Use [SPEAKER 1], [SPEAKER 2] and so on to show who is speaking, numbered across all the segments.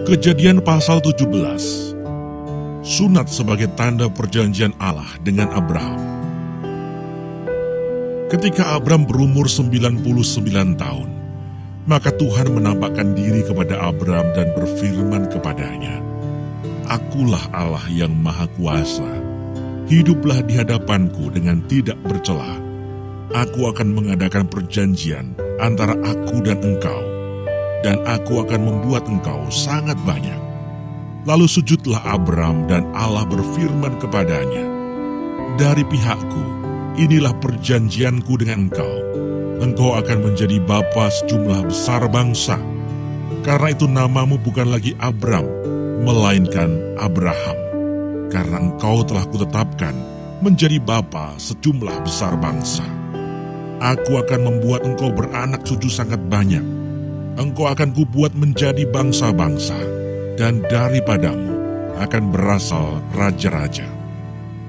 [SPEAKER 1] Kejadian pasal 17. Sunat sebagai tanda perjanjian Allah dengan Abraham. Ketika Abraham berumur 99 tahun, maka Tuhan menampakkan diri kepada Abraham dan berfirman kepadanya, "Akulah Allah yang Maha Kuasa. Hiduplah di hadapanku dengan tidak bercela. Aku akan mengadakan perjanjian antara aku dan engkau, dan aku akan membuat engkau sangat banyak." Lalu sujudlah Abraham dan Allah berfirman kepadanya, "Dari pihakku, inilah perjanjianku dengan engkau. Engkau akan menjadi bapa sejumlah besar bangsa. Karena itu namamu bukan lagi Abram, melainkan Abraham. Karena engkau telah kutetapkan menjadi bapa sejumlah besar bangsa. Aku akan membuat engkau beranak cucu sangat banyak. Engkau akan kubuat menjadi bangsa-bangsa, dan daripadamu akan berasal raja-raja.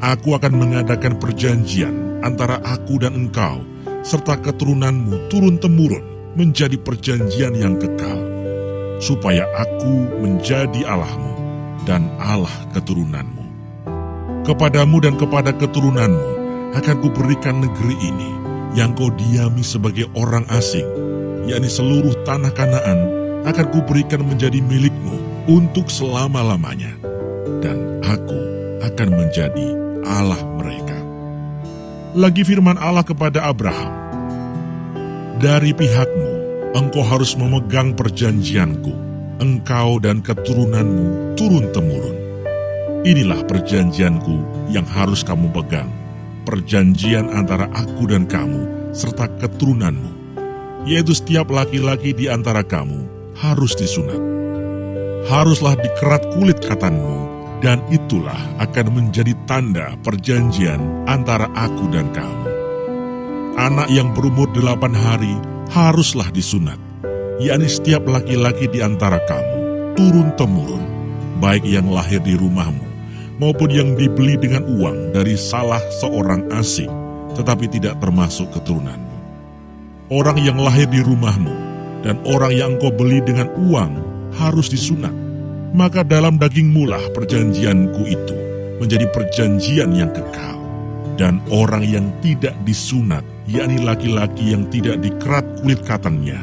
[SPEAKER 1] Aku akan mengadakan perjanjian antara aku dan engkau, serta keturunanmu turun-temurun menjadi perjanjian yang kekal, supaya aku menjadi Allahmu dan Allah keturunanmu. Kepadamu dan kepada keturunanmu akan kuberikan negeri ini, yang kau diami sebagai orang asing, yakni seluruh tanah Kanaan akan kuberikan menjadi milikmu untuk selama-lamanya, dan aku akan menjadi Allah mereka." Lagi firman Allah kepada Abraham, "Dari pihakmu, engkau harus memegang perjanjianku, engkau dan keturunanmu turun-temurun. Inilah perjanjianku yang harus kamu pegang, perjanjian antara aku dan kamu, serta keturunanmu, yaitu setiap laki-laki di antara kamu harus disunat. Haruslah dikerat kulit katanmu, dan itulah akan menjadi tanda perjanjian antara aku dan kamu. Anak yang berumur 8 hari haruslah disunat, yakni setiap laki-laki di antara kamu, turun-temurun, baik yang lahir di rumahmu, maupun yang dibeli dengan uang dari salah seorang asing, tetapi tidak termasuk keturunanmu. Orang yang lahir di rumahmu, dan orang yang engkau beli dengan uang, harus disunat. Maka dalam dagingmu lah perjanjianku itu menjadi perjanjian yang kekal. Dan orang yang tidak disunat, yakni laki-laki yang tidak dikerat kulit katannya,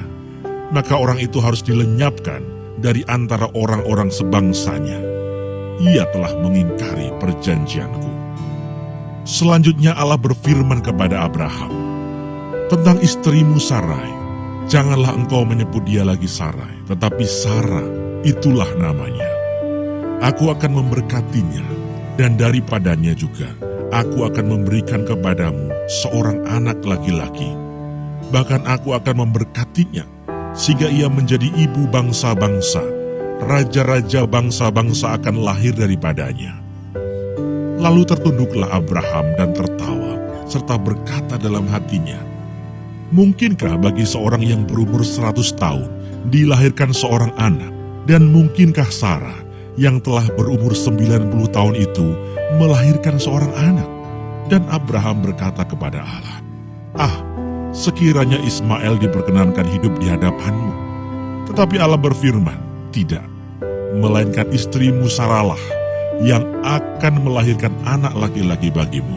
[SPEAKER 1] maka orang itu harus dilenyapkan dari antara orang-orang sebangsanya. Ia telah mengingkari perjanjianku." Selanjutnya Allah berfirman kepada Abraham, "Tentang istrimu Sarai, janganlah engkau menyebut dia lagi Sarai, tetapi Sarah, itulah namanya. Aku akan memberkatinya, dan daripadanya juga aku akan memberikan kepadamu seorang anak laki-laki. Bahkan aku akan memberkatinya, sehingga ia menjadi ibu bangsa-bangsa. Raja-raja bangsa-bangsa akan lahir daripadanya." Lalu tertunduklah Abraham dan tertawa, serta berkata dalam hatinya, "Mungkinkah bagi seorang yang berumur 100 tahun dilahirkan seorang anak? Dan mungkinkah Sarah yang telah berumur 90 tahun itu melahirkan seorang anak?" Dan Abraham berkata kepada Allah, Sekiranya Ismail diperkenankan hidup di hadapanmu." Tetapi Allah berfirman, "Tidak, melainkan istrimu Sarahlah yang akan melahirkan anak laki-laki bagimu,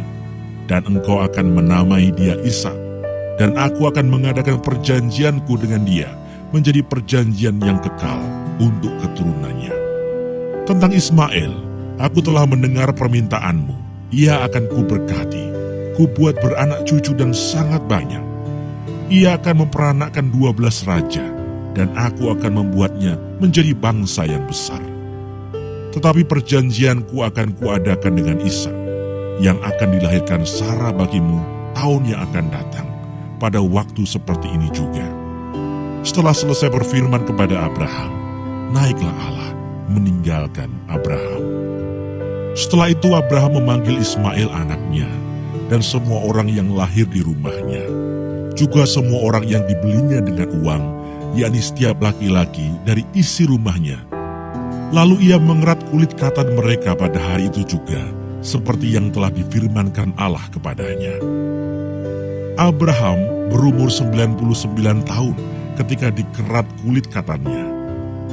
[SPEAKER 1] dan engkau akan menamai dia Ishak, dan aku akan mengadakan perjanjianku dengan dia menjadi perjanjian yang kekal untuk keturunannya. Tentang Ismail, aku telah mendengar permintaanmu. Ia akan kuberkati, kubuat beranak cucu dan sangat banyak. Ia akan memperanakkan 12 raja, dan aku akan membuatnya menjadi bangsa yang besar. Tetapi perjanjianku akan kuadakan dengan Ishak, yang akan dilahirkan Sarah bagimu tahun yang akan datang, pada waktu seperti ini juga." Setelah selesai berfirman kepada Abraham, naiklah Allah meninggalkan Abraham. Setelah itu Abraham memanggil Ismail anaknya, dan semua orang yang lahir di rumahnya, juga semua orang yang dibelinya dengan uang, yakni setiap laki-laki dari isi rumahnya. Lalu ia mengerat kulit katan mereka pada hari itu juga, seperti yang telah difirmankan Allah kepadanya. Abraham berumur 99 tahun ketika dikerat kulit katannya.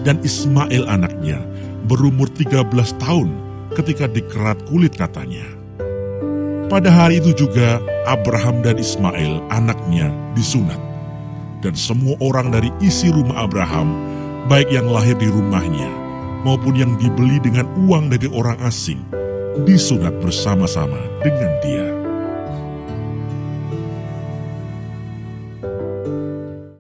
[SPEAKER 1] dan Ismail anaknya berumur 13 tahun ketika dikerat kulit katanya. Pada hari itu juga Abraham dan Ismail anaknya disunat. Dan semua orang dari isi rumah Abraham, baik yang lahir di rumahnya maupun yang dibeli dengan uang dari orang asing, disunat bersama-sama dengan dia.